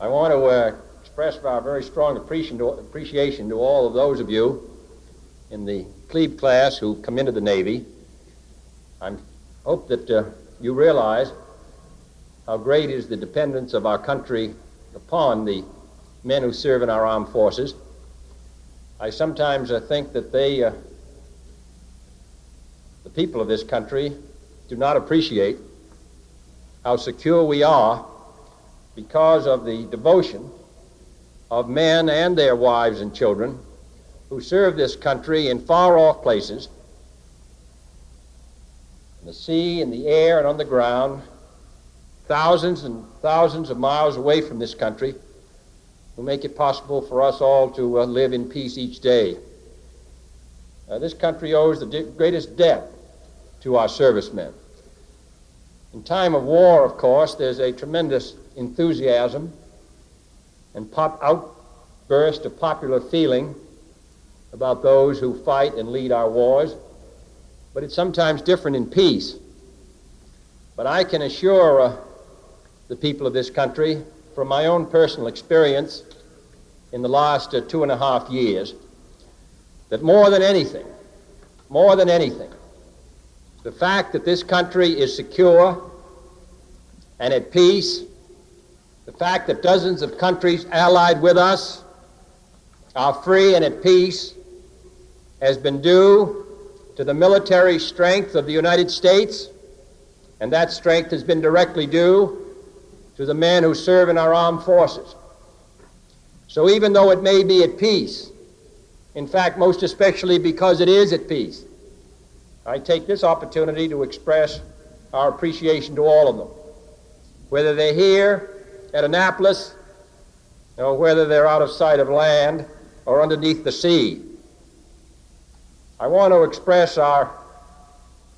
I want to express our very strong appreciation to all of those of you in the plebe class who come into the Navy. I hope that you realize how great is the dependence of our country upon the men who serve in our armed forces. I sometimes think that the people of this country do not appreciate how secure we are because of the devotion of men and their wives and children who serve this country in far-off places, in the sea, in the air, and on the ground, thousands and thousands of miles away from this country, who make it possible for us all to live in peace each day. This country owes the greatest debt to our servicemen. In time of war, of course, there's a tremendous enthusiasm and outburst of popular feeling about those who fight and lead our wars, but it's sometimes different in peace. But I can assure the people of this country, from my own personal experience in the last 2.5 years, that more than anything, the fact that this country is secure and at peace, the fact that dozens of countries allied with us are free and at peace, has been due to the military strength of the United States, and that strength has been directly due to the men who serve in our armed forces. So even though it may be at peace, in fact, most especially because it is at peace, I take this opportunity to express our appreciation to all of them, whether they're here at Annapolis, or whether they're out of sight of land or underneath the sea. I want to express our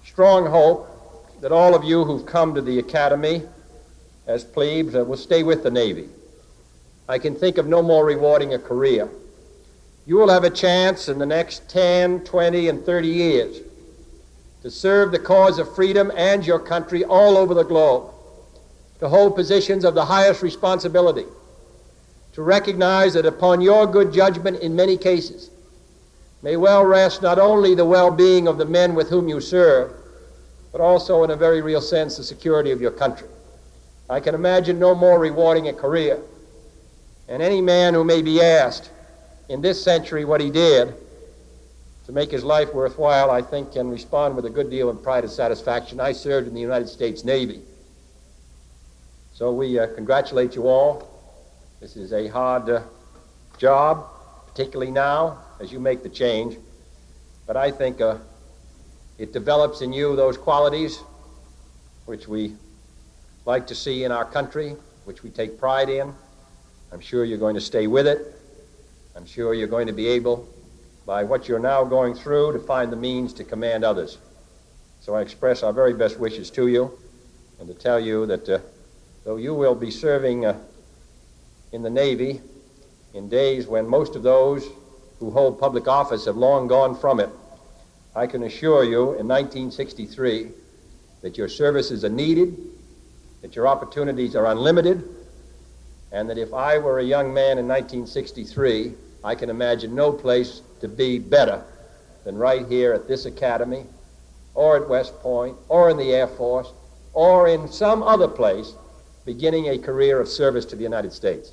strong hope that all of you who've come to the Academy as plebes will stay with the Navy. I can think of no more rewarding a career. You will have a chance in the next 10, 20, and 30 years to serve the cause of freedom and your country all over the globe, to hold positions of the highest responsibility, to recognize that upon your good judgment in many cases may well rest not only the well-being of the men with whom you serve, but also in a very real sense the security of your country. I can imagine no more rewarding a career. And any man who may be asked in this century what he did to make his life worthwhile, I think can respond with a good deal of pride and satisfaction. I served in the United States Navy. So we congratulate you all. This is a hard job, particularly now as you make the change. But I think it develops in you those qualities which we like to see in our country, which we take pride in. I'm sure you're going to stay with it. I'm sure you're going to be able, by what you're now going through, to find the means to command others. So I express our very best wishes to you, and to tell you that though you will be serving in the Navy in days when most of those who hold public office have long gone from it, I can assure you in 1963 that your services are needed, that your opportunities are unlimited, and that if I were a young man in 1963, I can imagine no place to be better than right here at this academy, or at West Point, or in the Air Force, or in some other place, beginning a career of service to the United States.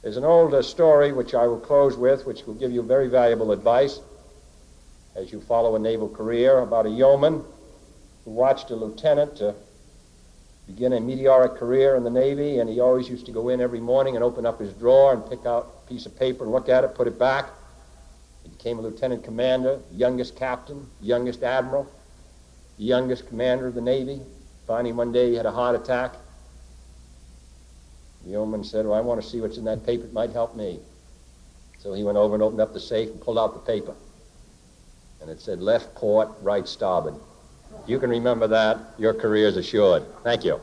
There's an old story which I will close with, which will give you very valuable advice as you follow a naval career, about a yeoman who watched a lieutenant begin a meteoric career in the Navy, and he always used to go in every morning and open up his drawer and pick out a piece of paper and look at it, put it back. He became a lieutenant commander, youngest captain, youngest admiral, the youngest commander of the Navy. Finally, one day he had a heart attack. The yeoman said, well, I want to see what's in that paper. It might help me. So he went over and opened up the safe and pulled out the paper. And it said, left port, right starboard. If you can remember that, your career is assured. Thank you.